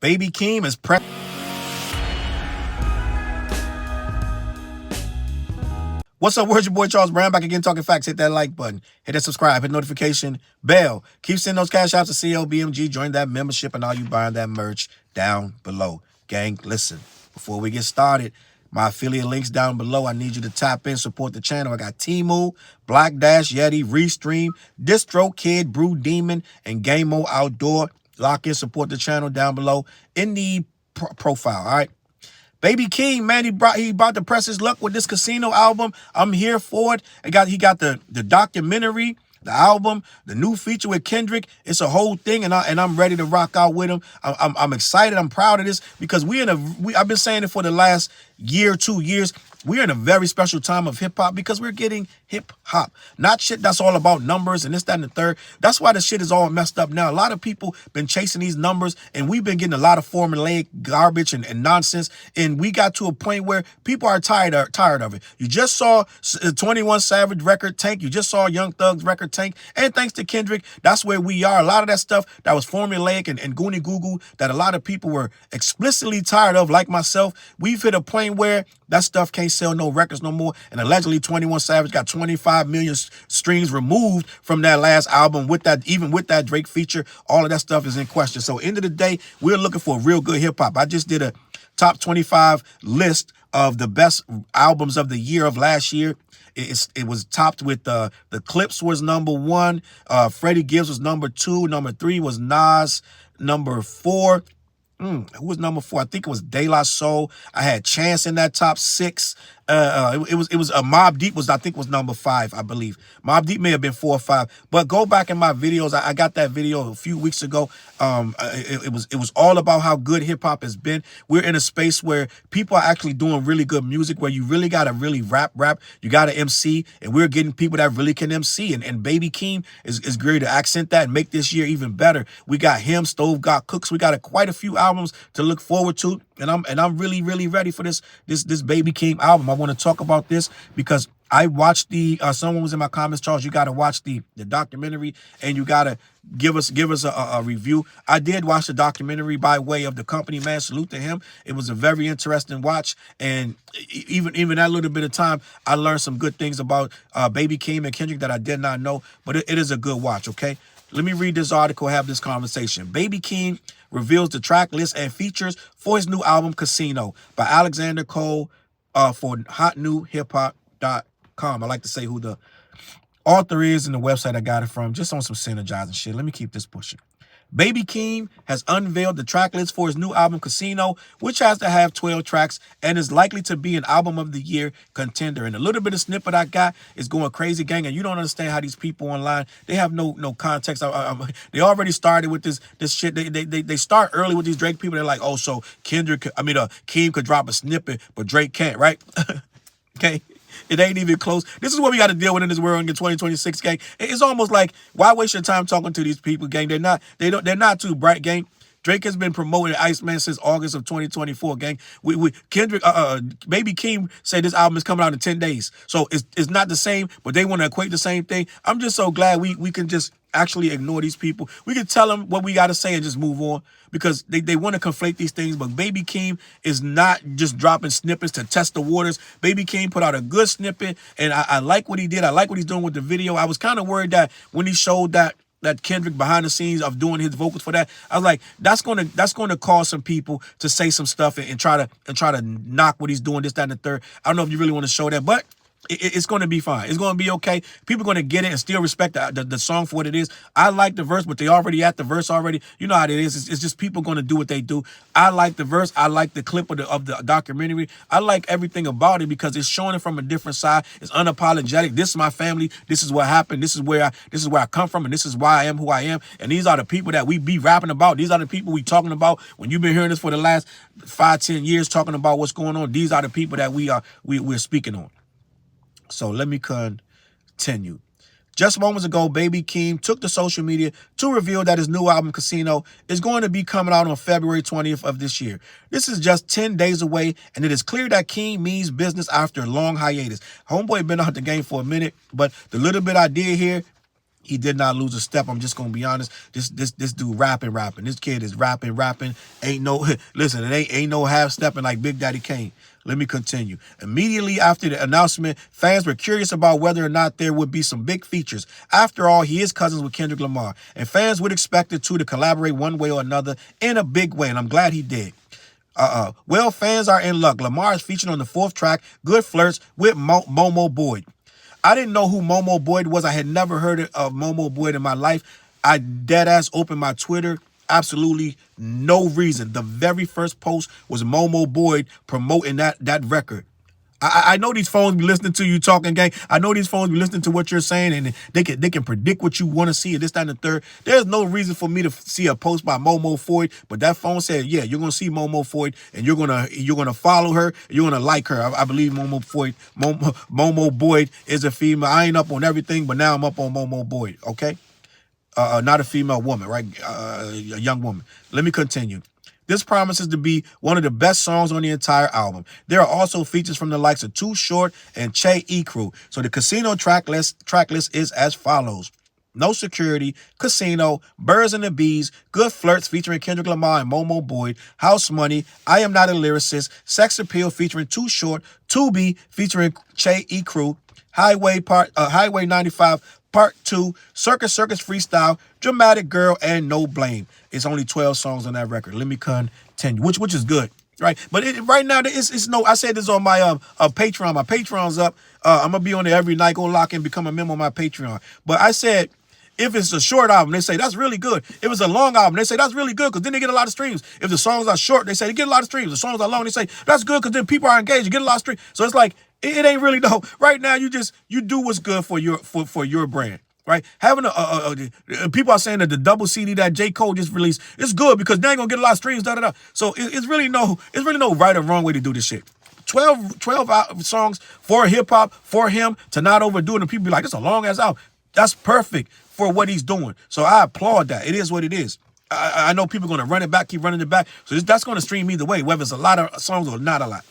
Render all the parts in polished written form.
Baby Keem is pre. What's up, where's your boy Challz Brown back again talking facts. Hit that like button, hit that subscribe, hit notification bell. Keep sending those cash outs to CLBMG. Join that membership and all you buying that merch down below. Gang, listen, before we get started, my affiliate links down below. I need you to tap in, support the channel. I got Temu, Black Dash, Yeti, ReStream, DistroKid, Brew Demon, and Game Mode Outdoor. Lock in, support the channel down below in the profile, all right? Baby Keem, man, he about to press his luck with this casino album. I'm here for it. He got the documentary, the album, the new feature with Kendrick. It's a whole thing, and I'm ready to rock out with him. I'm excited. I'm proud of this because I've been saying it for the last year, 2 years. We're in a very special time of hip hop because we're getting hip hop, not shit that's all about numbers and this, that, and the third. That's why the shit is all messed up now. A lot of people been chasing these numbers, and we've been getting a lot of formulaic garbage and nonsense. And we got to a point where people are tired of it. You just saw 21 Savage record tank. You just saw Young Thug's record tank. And thanks to Kendrick, that's where we are. A lot of that stuff that was formulaic and goony goo goo that a lot of people were explicitly tired of, like myself. We've hit a point where that stuff can't sell no records no more. And allegedly 21 Savage got 25 million streams removed from that last album with that, even with that Drake feature. All of that stuff is in question. So end of the day, we're looking for real good hip hop. I just did a top 25 list of the best albums of the year of last year. It was topped with the Clips was #1. Freddie Gibbs was #2. #3 was Nas. #4. Who was #4? I think it was De La Soul. I had Chance in that top 6. It was a Mobb Deep I think was #5, I believe. Mobb Deep may have been 4 or 5. But go back in my videos. I got that video a few weeks ago. It was all about how good hip hop has been. We're in a space where people are actually doing really good music, where you really gotta really rap. You gotta MC, and we're getting people that really can MC. And Baby Keem is great to accent that and make this year even better. We got him, Stove Got Cooks. We got quite a few albums to look forward to. And I'm really ready for this Baby Keem album. I want to talk about this because I watched someone was in my comments, Challz, you got to watch the documentary and you got to give us a review. I did watch the documentary by way of the company, man. Salute to him. It was a very interesting watch. And even that little bit of time, I learned some good things about Baby Keem and Kendrick that I did not know. But it is a good watch, okay? Let me read this article, have this conversation. Baby Keem reveals the track list and features for his new album, Casino, by Alexander Cole for hotnewhiphop.com. I like to say who the author is and the website I got it from, just on some synergizing shit. Let me keep this pushing. Baby Keem has unveiled the track list for his new album, Casino, which has to have 12 tracks and is likely to be an album of the year contender. And a little bit of snippet I got is going crazy, gang, and you don't understand how these people online, they have no context. They already started with this shit. They start early with these Drake people. They're like, oh, so Keem could drop a snippet, but Drake can't, right? Okay. It ain't even close. This is what we got to deal with in this world in 2026, gang. It's almost like, why waste your time talking to these people, gang? They're not too bright, gang. Drake has been promoting Iceman since August of 2024, gang. Kendrick, Baby Keem said this album is coming out in 10 days. So it's not the same, but they want to equate the same thing. I'm just so glad we can just actually ignore these people. We can tell them what we got to say and just move on because they want to conflate these things. But Baby Keem is not just dropping snippets to test the waters. Baby Keem put out a good snippet, and I like what he did. I like what he's doing with the video. I was kind of worried that when he showed that Kendrick behind the scenes of doing his vocals for that, I was like, that's gonna cause some people to say some stuff and try to knock what he's doing, this, that, and the third. I don't know if you really want to show that, but it's going to be fine. It's going to be okay. People are going to get it and still respect the song for what it is. I like the verse, but they already at the verse already. You know how it is. It's just people going to do what they do. I like the verse. I like the clip of the documentary. I like everything about it because it's showing it from a different side. It's unapologetic. This is my family. This is what happened. This is where I come from, and this is why I am who I am. And these are the people that we be rapping about. These are the people we talking about. When you've been hearing this for the last 5-10 years talking about what's going on, these are the people that we're speaking on. So let me continue. Just moments ago, Baby Keem took to social media to reveal that his new album, Casino, is going to be coming out on February 20th of this year. This is just 10 days away, and it is clear that Keem means business after a long hiatus. Homeboy been out the game for a minute, but the little bit I did hear, He did not lose a step. I'm just gonna be honest. This dude rapping. This kid is rapping. Ain't no listen. It ain't no half stepping like Big Daddy Kane. Let me continue. Immediately after the announcement, fans were curious about whether or not there would be some big features. After all, he is cousins with Kendrick Lamar, and fans would expect the two to collaborate one way or another in a big way. And I'm glad he did. Well, fans are in luck. Lamar is featured on the 4th track, Good Flirts, with Momo Boyd. I didn't know who Momo Boyd was. I had never heard of Momo Boyd in my life. I deadass opened my Twitter. Absolutely no reason. The very first post was Momo Boyd promoting that record. I know these phones be listening to you talking, gang. I know these phones be listening to what you're saying, and they can predict what you want to see, this, that, and the third. There's no reason for me to see a post by Momo Boyd, but that phone said, yeah, you're gonna see Momo Boyd, and you're gonna follow her, you're gonna like her. I believe Momo Boyd is a female. I ain't up on everything, but now I'm up on Momo Boyd. Okay, not a female woman, right? A young woman. Let me continue. This promises to be one of the best songs on the entire album. There are also features from the likes of Too Short and Che E Crew. So the Casino track list is as follows. No Security, Casino, Birds and the Bees, Good Flirts featuring Kendrick Lamar and Momo Boyd, House Money, I Am Not a Lyricist, Sex Appeal featuring Too Short, To Be featuring Che E Crew, Highway 95 Part 2, Circus Freestyle, Dramatic Girl, and No Blame. It's only 12 songs on that record. Let me continue, which is good, right? But right now, it's no. I said this on my Patreon. My Patreon's up. I'm gonna be on there every night. Go lock in, become a member on my Patreon. But I said, if it's a short album, they say that's really good. If it's a long album, they say that's really good because then they get a lot of streams. If the songs are short, they say they get a lot of streams. The songs are long, they say that's good because then people are engaged. You get a lot of streams. So it's like it ain't really no. Right now, you do what's good for your brand. Right, having people are saying that the double CD that J. Cole just released is good because they ain't gonna get a lot of streams. So it's really no right or wrong way to do this shit. 12 songs for hip hop for him to not overdo it, and people be like, it's a long ass album. That's perfect for what he's doing. So I applaud that. It is what it is. I know people are gonna run it back, keep running it back. So that's gonna stream either way, whether it's a lot of songs or not a lot.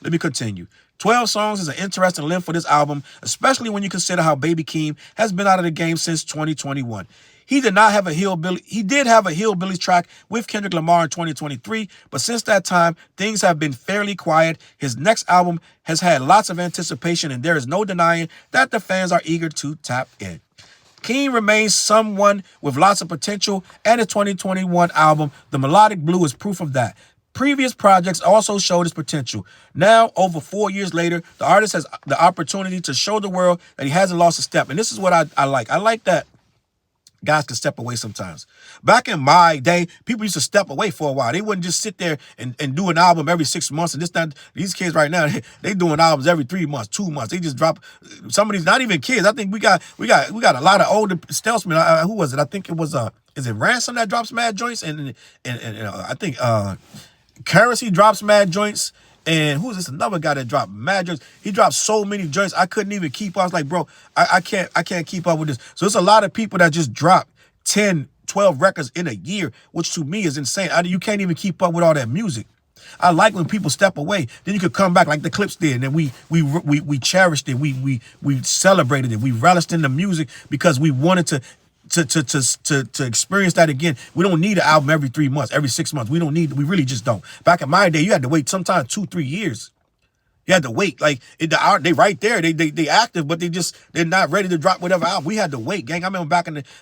Let me continue. 12 songs is an interesting length for this album, especially when you consider how Baby Keem has been out of the game since 2021. He did have a Hillbillies track with Kendrick Lamar in 2023, but since that time, things have been fairly quiet. His next album has had lots of anticipation, and there is no denying that the fans are eager to tap in. Keem remains someone with lots of potential, and his 2021 album, The Melodic Blue, is proof of that. Previous projects also showed his potential. Now, over 4 years later, the artist has the opportunity to show the world that he hasn't lost a step. And this is what I like. I like that guys can step away sometimes. Back in my day, people used to step away for a while. They wouldn't just sit there and do an album every 6 months. And these kids right now, they doing albums every 3 months, 2 months. They just drop. Some of these, not even kids. I think we got a lot of older salesmen. Who was it? I think it was is it Ransom that drops mad joints? And I think Currency drops mad joints, and who's this? Another guy that dropped mad joints. He dropped so many joints I couldn't even keep up. I was like, bro, I can't keep up with this. So it's a lot of people that just drop 10, 12 records in a year, which to me is insane. You can't even keep up with all that music. I like when people step away. Then you could come back like the Clips did, and then we cherished it. We celebrated it. We relished in the music because we wanted to experience that again. We don't need an album every 3 months, every 6 months. We really just don't. Back in my day, you had to wait sometimes 2-3 years. You had to wait. Like they right there. They active, but they're not ready to drop whatever album. We had to wait, gang. I remember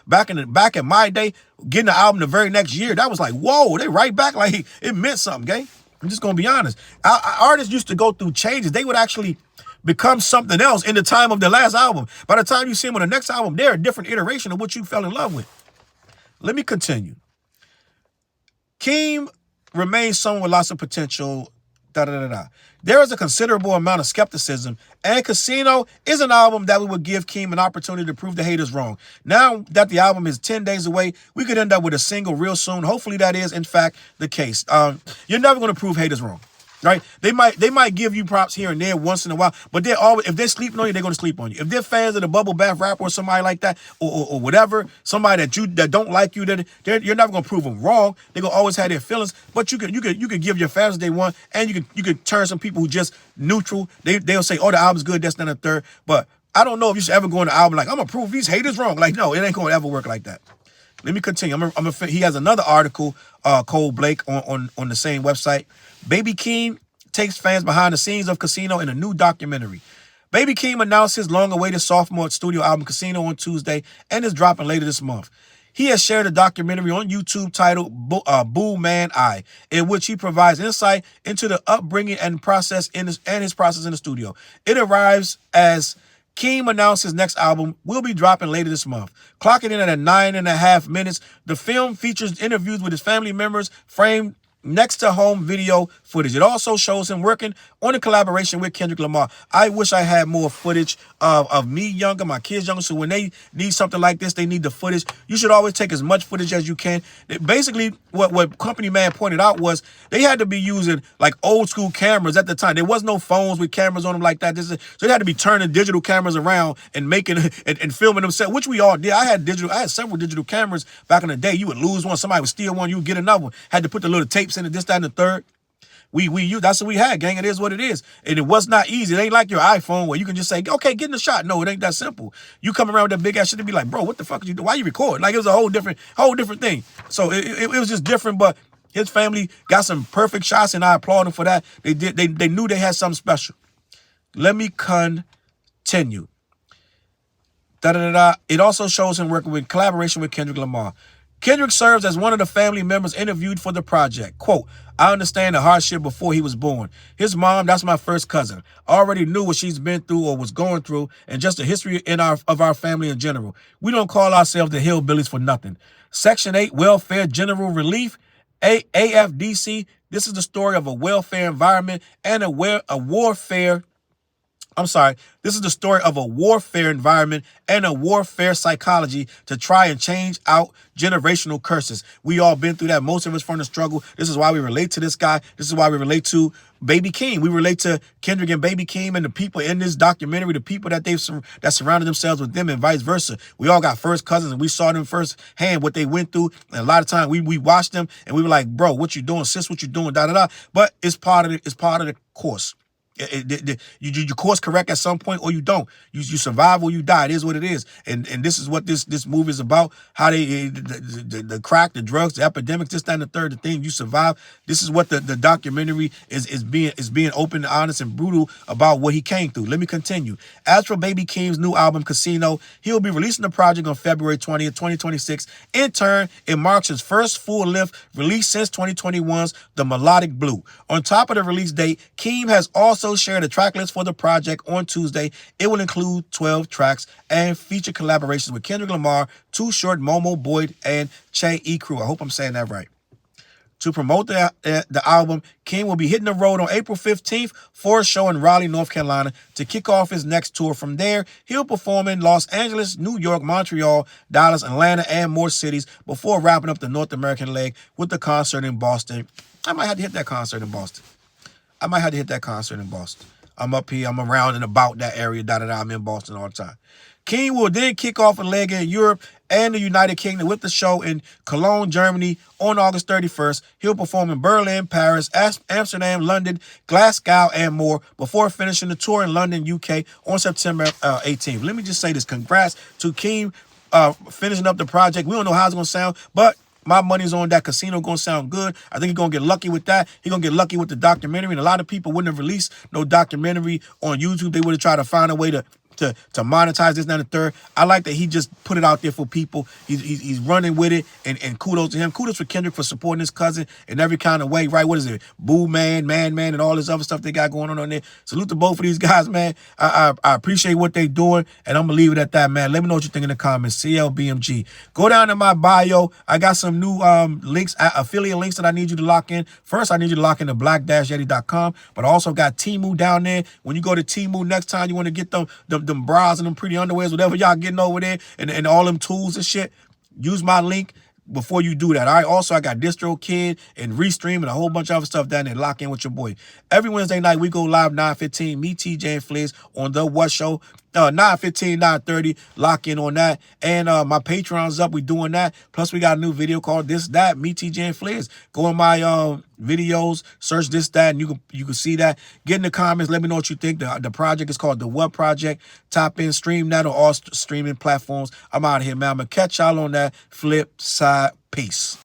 back in my day, getting the album the very next year. That was like, whoa, they right back. Like it meant something, gang. I'm just gonna be honest. Artists used to go through changes. They would actually become something else in the time of the last album. By the time you see them on the next album, they're a different iteration of what you fell in love with. Let me continue. Keem remains someone with lots of potential. There is a considerable amount of skepticism, and Casino is an album that we would give Keem an opportunity to prove the haters wrong. Now that the album is 10 days away, we could end up with a single real soon. Hopefully that is, in fact, the case. You're never going to prove haters wrong. Right? They might give you props here and there once in a while, but they're always, if they're sleeping on you, they're gonna sleep on you. If they're fans of the bubble bath rapper or somebody like that, or whatever, somebody that don't like you, that you're never gonna prove them wrong. They're gonna always have their feelings, but you could give your fans what they want, and you could turn some people who just neutral. They'll say, oh, the album's good, that's not a third. But I don't know if you should ever go on the album like, I'm going to prove these haters wrong. Like, no, it ain't going to ever work like that. Let me continue. He has another article, Cole Blake, on the same website. Baby Keem takes fans behind the scenes of Casino in a new documentary. Baby Keem announced his long-awaited sophomore studio album Casino on Tuesday and is dropping later this month. He has shared a documentary on YouTube titled Boo Man I, in which he provides insight into the upbringing and process his process in the studio. It arrives as Keem announced his next album will be dropping later this month. Clocking in at 9.5 minutes, the film features interviews with his family members framed next to home video footage. It also shows him working on a collaboration with Kendrick Lamar. I wish I had more footage of me younger, my kids younger, so when they need something like this, they need the footage. You should always take as much footage as you can. Basically, what Company Man pointed out was they had to be using like old school cameras at the time. There was no phones with cameras on them like that. So they had to be turning digital cameras around and making and filming themselves, which we all did. I had several digital cameras back in the day. You would lose one, somebody would steal one, you would get another one. Had to put the little tapes in it, this, that, and the third. That's what we had, gang. It is what it is. And it was not easy. It ain't like your iPhone where you can just say, okay, get in the shot. No, it ain't that simple. You come around with that big ass shit and be like, bro, what the fuck are you doing? Why you record? Like, it was a whole different thing. So it was just different, but his family got some perfect shots, and I applaud them for that. They knew they had something special. Let me continue. It also shows him working with collaboration with Kendrick Lamar. Kendrick serves as one of the family members interviewed for the project. Quote, I understand the hardship before he was born. His mom, that's my first cousin. I already knew what she's been through or was going through, and just the history of our family in general. We don't call ourselves the Hillbillies for nothing. Section 8, Welfare General Relief, AFDC. This is the story of a welfare environment and this is the story of a warfare environment and a warfare psychology to try and change out generational curses. We all been through that. Most of us from the struggle. This is why we relate to this guy. This is why we relate to Baby Keem. We relate to Kendrick and Baby Keem and the people in this documentary, the people that that surrounded themselves with them and vice versa. We all got first cousins and we saw them firsthand what they went through. And a lot of times we watched them and we were like, bro, what you doing, sis? What you doing? Da da da. But it's part of the course. You course correct at some point or you don't. You survive or you die. It is what it is. And this is what this movie is about. How the crack, the drugs, the epidemics, this, that, and the third, the thing you survive. This is what the documentary is being open, honest, and brutal about what he came through. Let me continue. As for Baby Keem's new album, Casino, he will be releasing the project on February 20th, 2026. In turn, it marks his first full-length release since 2021's The Melodic Blue. On top of the release date, Keem has also shared a track list for the project on Tuesday. It will include 12 tracks and feature collaborations with Kendrick Lamar, Too Short, Momo, Boyd, and Che E. Crew. I hope I'm saying that right. To promote the album, Keem will be hitting the road on April 15th for a show in Raleigh, North Carolina to kick off his next tour. From there, he'll perform in Los Angeles, New York, Montreal, Dallas, Atlanta, and more cities before wrapping up the North American leg with the concert in Boston. I might have to hit that concert in Boston. I'm up here. I'm around and about that area. I'm in Boston all the time. Keem will then kick off a leg in Europe and the United Kingdom with the show in Cologne, Germany on August 31st. He'll perform in Berlin, Paris, Amsterdam, London, Glasgow, and more before finishing the tour in London, UK on September 18th. Let me just say this. Congrats to Keem finishing up the project. We don't know how it's going to sound, but my money's on that Casino going to sound good. I think he's going to get lucky with that. He's going to get lucky with the documentary. And a lot of people wouldn't have released no documentary on YouTube. They would have tried to find a way to monetize this, that, and the third. I like that he just put it out there for people. He's running with it, and kudos to him. Kudos for Kendrick for supporting his cousin in every kind of way, right? What is it? Boo Man, and all this other stuff they got going on there. Salute to both of these guys, man. I appreciate what they doing, and I'm going to leave it at that, man. Let me know what you think in the comments. CLBMG. Go down to my bio. I got some new links, affiliate links that I need you to lock in. First, I need you to lock in to black-yeti.com, but I also got Temu down there. When you go to Temu next time, you want to get them bras and them pretty underwears, whatever y'all getting over there, and all them tools and shit, use my link before you do that. All right. Also, I got DistroKid and ReStream and a whole bunch of other stuff down there. Lock in with your boy. Every Wednesday night, we go live 9:15. Me, TJ, and Fliz on The What Show. 9:15, 9:30. Lock in on that. And my Patreon's up. We doing that. Plus, we got a new video called This That. Me, TJ, and Flares. Go in my videos, search This That, and you can see that. Get in the comments. Let me know what you think. The project is called The What Project. Tap in, stream that on all streaming platforms. I'm out of here, man. I'm gonna catch y'all on that flip side. Peace.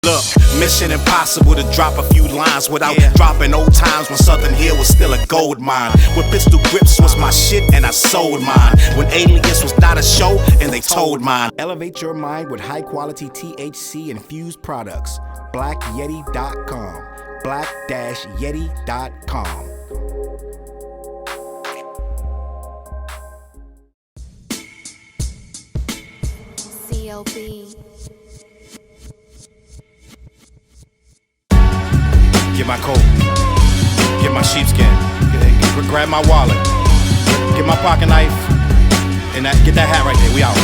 Look, mission impossible to drop a few lines without dropping old times when Southern Hill was still a gold mine. When pistol grips was my shit and I sold mine. When Alias was not a show and they told mine. Elevate your mind with high quality THC infused products. BlackYeti.com. Black-Yeti.com. CLB. Get my coat, get my sheepskin, grab my wallet, get my pocket knife, and get that hat right there. We out.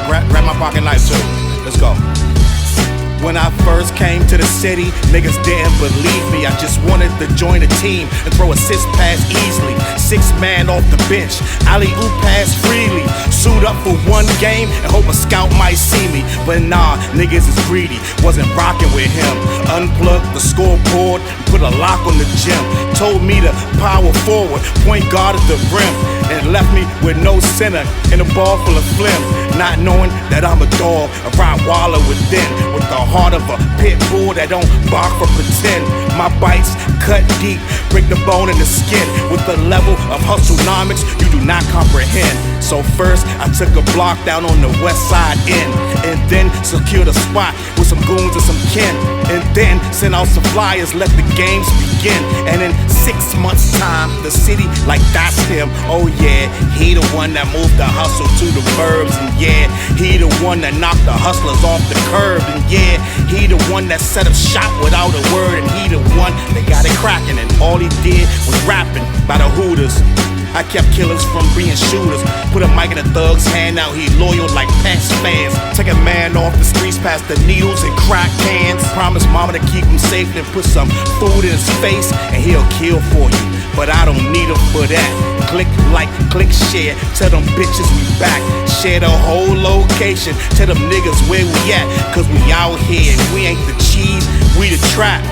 Grab my pocket knife too. Let's go. When I first came to the city, niggas didn't believe me. I just wanted to join a team and throw assist pass easily. 6-man off the bench, alley-oop pass freely. Suit up for one game and hope a scout might see me. But nah, niggas is greedy, wasn't rocking with him. Unplugged the scoreboard, put a lock on the gym. Told me to power forward, point guard at the rim. And left me with no center and a ball full of phlegm. Not knowing that I'm a dog, a Rottweiler within. With the heart of a pit bull that don't bark for pretend. My bites cut deep, break the bone and the skin. With the level of hustlenomics you do not comprehend. So first I took a block down on the west side end, and then secured a spot with some goons and some kin. And then sent out some flyers, let the games begin. And in 6 months time, the city like that's him. Oh yeah, he the one that moved the hustle to the burbs. And yeah, he the one that knocked the hustlers off the curb. And yeah, he the one that set up shop without a word. And he the one that got it cracking, and all he did was rapping by the Hooters. I kept killers from being shooters. Put a mic in a thug's hand, now he loyal like Pats fans. Take a man off the streets past the needles and crack cans. Promise mama to keep him safe and put some food in his face, and he'll kill for you, but I don't need him for that. Click like, click share, tell them bitches we back. Share the whole location, tell them niggas where we at. Cause we out here, we ain't the cheese, we the trap.